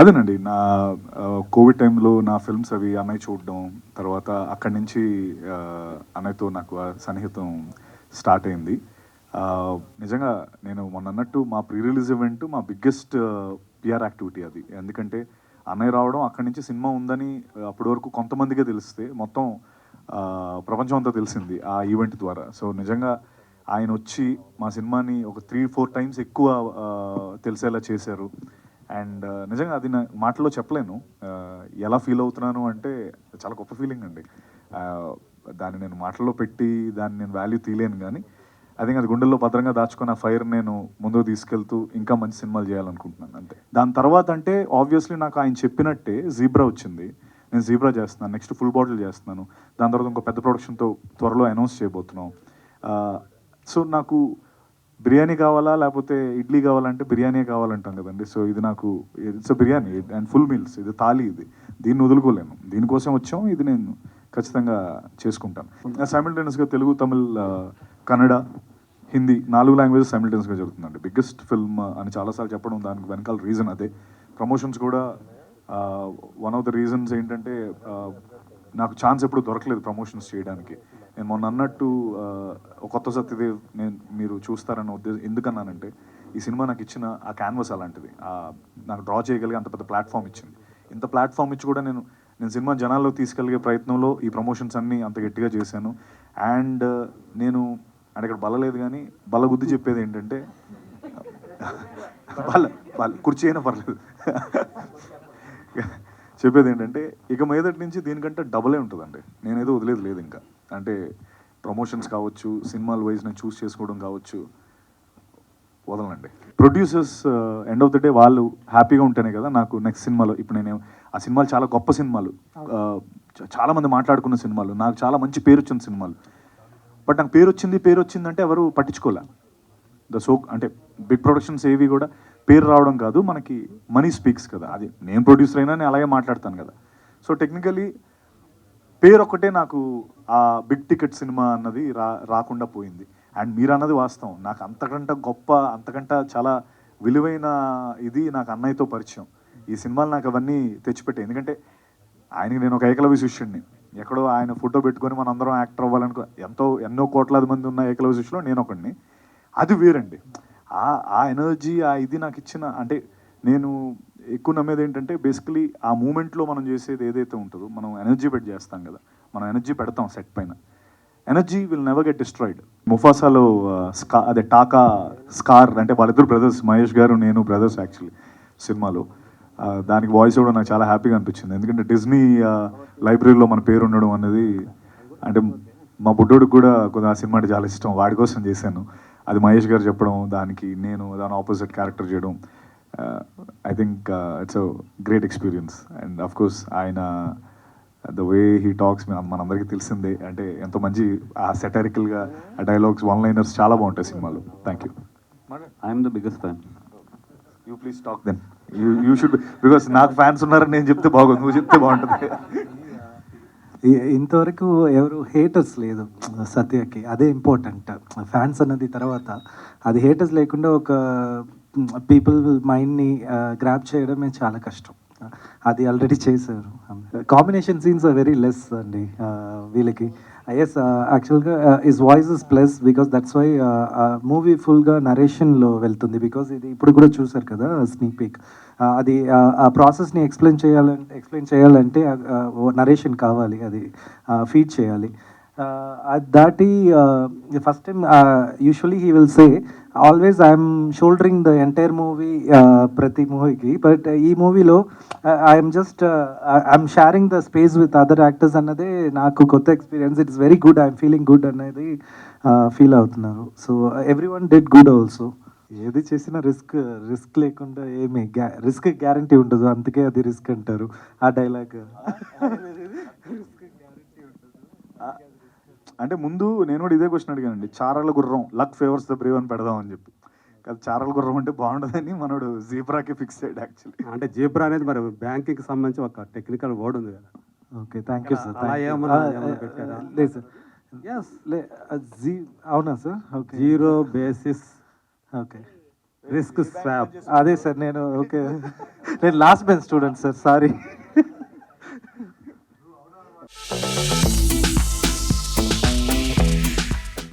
అదేనండి. నా కోవిడ్ టైంలో నా ఫిల్మ్స్ అవి అన్నయ్య చూడడం, తర్వాత అక్కడి నుంచి అన్నయ్యతో నాకు ఆ సన్నిహితం స్టార్ట్ అయింది. నిజంగా నేను మొన్నన్నట్టు మా ప్రీ రిలీజ్ ఈవెంట్ మా బిగ్గెస్ట్ పీఆర్ యాక్టివిటీ అది. ఎందుకంటే అన్నయ్య రావడం, అక్కడి నుంచి సినిమా ఉందని అప్పటి వరకు కొంతమందికే తెలిస్తే, మొత్తం ప్రపంచం అంతా తెలిసింది ఆ ఈవెంట్ ద్వారా. సో నిజంగా ఆయనొచ్చి మా సినిమాని ఒక 3, 4 టైమ్స్ ఎక్కువ తెలిసేలా చేశారు. అండ్ నిజంగా అది నా మాటల్లో చెప్పలేను. ఎలా ఫీల్ అవుతున్నాను అంటే చాలా గొప్ప ఫీలింగ్ అండి. దాన్ని నేను మాటల్లో పెట్టి దాన్ని నేను వాల్యూ తీయలేను కానీ, ఐ థింక్ అది గుండెల్లో భద్రంగా దాచుకున్న ఫైర్ నేను ముందుకు తీసుకెళ్తూ ఇంకా మంచి సినిమాలు చేయాలనుకుంటున్నాను అంతే. దాని తర్వాత అంటే ఆబ్వియస్లీ నాకు ఆయన చెప్పినట్టే జీబ్రా వచ్చింది. నేను జీబ్రా చేస్తున్నాను, నెక్స్ట్ ఫుల్ బాటిల్ చేస్తున్నాను. దాని తర్వాత ఇంకో పెద్ద ప్రొడక్షన్తో త్వరలో అనౌన్స్ చేయబోతున్నాం. సో నాకు బిర్యానీ కావాలా లేకపోతే ఇడ్లీ కావాలంటే బిర్యానీ కావాలంటాం కదండి. సో ఇది నాకు it's biryani and full meals, ఇది థాలీ, దీన్ని వదులుకోలేను. దీనికోసం వచ్చాం, ఇది నేను ఖచ్చితంగా చేసుకుంటాను. సైమిల్టేనియస్గా తెలుగు, తమిళ్, కన్నడ, హిందీ 4 లాంగ్వేజెస్ సైమిల్టేనియస్గా జరుగుతుందండి. బిగ్గెస్ట్ ఫిల్మ్ అని చాలాసార్లు చెప్పడం దానికి వెనకాల రీజన్ అదే. ప్రమోషన్స్ కూడా వన్ ఆఫ్ ద రీజన్స్ ఏంటంటే నాకు ఛాన్స్ ఎప్పుడు దొరకలేదు ప్రమోషన్స్ చేయడానికి. నేను మొన్న అన్నట్టు ఒక కొత్త సత్యదేవ్ మీరు చూస్తారన్న ఉద్దేశం ఎందుకన్నానంటే, ఈ సినిమా నాకు ఇచ్చిన ఆ క్యాన్వస్ అలాంటిది. నాకు డ్రా చేయగలిగే అంత పెద్ద ప్లాట్ఫామ్ ఇచ్చింది. ఇంత ప్లాట్ఫామ్ ఇచ్చి కూడా నేను సినిమా జనాల్లో తీసుకెళ్ళే ప్రయత్నంలో ఈ ప్రమోషన్స్ అన్నీ అంత గట్టిగా చేశాను. అండ్ నేను అంటే ఇక్కడ బలలేదు కానీ బలగుద్ది చెప్పేది ఏంటంటే, కుర్చీ అయినా పర్లేదు. చెప్పేది ఏంటంటే, ఇక మీదటి నుంచి దీనికంటే డబులే ఉంటుందండి. నేనేదో వదిలేదు లేదు ఇంకా. అంటే ప్రమోషన్స్ కావచ్చు, సినిమాల వైజ్ నేను చూస్ చేసుకోవడం కావచ్చు, వదలండి. Producers end of the day వాళ్ళు హ్యాపీగా ఉంటేనే కదా నాకు నెక్స్ట్ సినిమాలో, ఇప్పుడు నేను ఆ సినిమాలు చాలా గొప్ప సినిమాలు, చాలామంది మాట్లాడుకున్న సినిమాలు, నాకు చాలా మంచి పేరు వచ్చిన సినిమాలు. బట్ నాకు పేరు వచ్చిందంటే ఎవరు పట్టించుకోలే. అంటే బిగ్ ప్రొడక్షన్స్ ఏవి కూడా పేరు రావడం కాదు, మనకి మనీ స్పీక్స్ కదా. అది నేను ప్రొడ్యూసర్ అయినా నేను అలాగే మాట్లాడతాను కదా. సో టెక్నికలీ పేరు ఒక్కటే నాకు ఆ బిగ్ టికెట్ సినిమా అన్నది రాకుండా పోయింది. అండ్ మీరు అన్నది వాస్తవం, నాకు అంతకంటే గొప్ప, అంతకంటే చాలా విలువైన ఇది నాకు అన్నయ్యతో పరిచయం. ఈ సినిమాలు నాకు అవన్నీ తెచ్చిపెట్టాయి. ఎందుకంటే ఆయనకి నేను ఒక ఏకలవ్య శిష్యుడిని. ఎక్కడో ఆయన ఫోటో పెట్టుకొని మన అందరం యాక్టర్ అవ్వాలనుకో, ఎన్నో కోట్లాది మంది ఉన్న ఏకలవ్య శిష్యులో నేను ఒకడిని. అది వేరండి. ఆ ఎనర్జీ, ఆ ఇది నాకు ఇచ్చిన, అంటే నేను ఎక్కువ నమ్మేది ఏంటంటే బేసికలీ ఆ మూమెంట్లో మనం చేసేది ఏదైతే ఉంటుందో, మనం ఎనర్జీ పెట్టి చేస్తాం కదా, మనం ఎనర్జీ పెడతాం సెట్ పైన, energy will never get destroyed. ముఫాసాలో అదే టాకా స్కార్ అంటే వాళ్ళిద్దరు బ్రదర్స్, మహేష్ గారు నేను బ్రదర్స్ యాక్చువల్లీ సినిమాలో. దానికి వాయిస్ కూడా నాకు చాలా హ్యాపీగా అనిపించింది. ఎందుకంటే డిజ్నీ లైబ్రరీలో మన పేరు ఉండడం అనేది, అంటే మా బుడ్డోడికి కూడా కొంచెం ఆ సినిమా అంటే చాలా ఇష్టం, వాడి కోసం చేశాను. అది మహేష్ గారు చెప్పడం, దానికి నేను దాని ఆపోజిట్ క్యారెక్టర్ చేయడం, I think it's a great experience. And of course ఆయన ద వే హీ టాక్స్ మనందరికీ తెలిసిందే. అంటే ఎంతో మంచి ఆ సెటరికల్గా ఆ డైలాగ్స్, వన్ లైనర్స్ చాలా బాగుంటాయి సినిమాలో. Thank you. I'm the biggest fan. You please talk then. You should, because నాకు ఫ్యాన్స్ ఉన్నారని నేను చెప్తే బాగోదు, నువ్వు చెప్తే బాగుంటుంది. ఇంతవరకు ఎవరు హేటర్స్ లేదు సత్యకి, అదే ఇంపార్టెంట్. ఫ్యాన్స్ అన్నది తర్వాత, అది హేటర్స్ లేకుండా ఒక పీపుల్ మైండ్ని గ్రాప్ చేయడమే చాలా కష్టం. అది ఆల్రెడీ చేశారు. Combination scenes are very less అండి వీళ్ళకి. ఎస్, యాక్చువల్గా is voice is plus, because that's why movie ఫుల్గా నరేషన్లో వెళ్తుంది. బికాస్ ఇది ఇప్పుడు కూడా చూసారు కదా స్నీక్ పీక్, అది ఆ ప్రాసెస్ని ఎక్స్ప్లెయిన్ చేయాలంటే నరేషన్ కావాలి, అది ఫీడ్ చేయాలి. అది దాటి first time usually he will say always I'm soldering the entire movie ప్రతి మూవీకి, బట్ ఈ మూవీలో I'm just I'm sharing the space with other actors అన్నదే నాకు కొత్త experience. It's very good, I'm feeling good అనేది ఫీల్ అవుతున్నారు. So every one did good also. ఏది చేసినా రిస్క్ లేకుండా ఏమి రిస్క్ గ్యారంటీ ఉండదు, అందుకే అది రిస్క్ అంటారు ఆ డైలాగ్. అంటే ముందు నేను కూడా ఇదే క్వశ్చన్ అడిగానండి, చారల గుర్రం లక్ ఫేవర్స్ ద బ్రేవ్ అని పెడదాం అని చెప్పి. కాదు, చారల గుర్రం అంటే బాగుండదని మనోడు జీబ్రాకి ఫిక్స్ అయ్యాడు యాక్చువల్లీ. అంటే జీబ్రా అనేది మరి బ్యాంకింగ్ సంబంధించి ఒక టెక్నికల్ వర్డ్ ఉంది కదా. Okay, thank you sir. అలా ఏమన్నా పెట్టారా? లేదు సార్. ఎస్, అవునా sir? Okay, zero basis okay, risk swap. అదే సార్ నేను ఓకే నేను last bench student sir, sorry.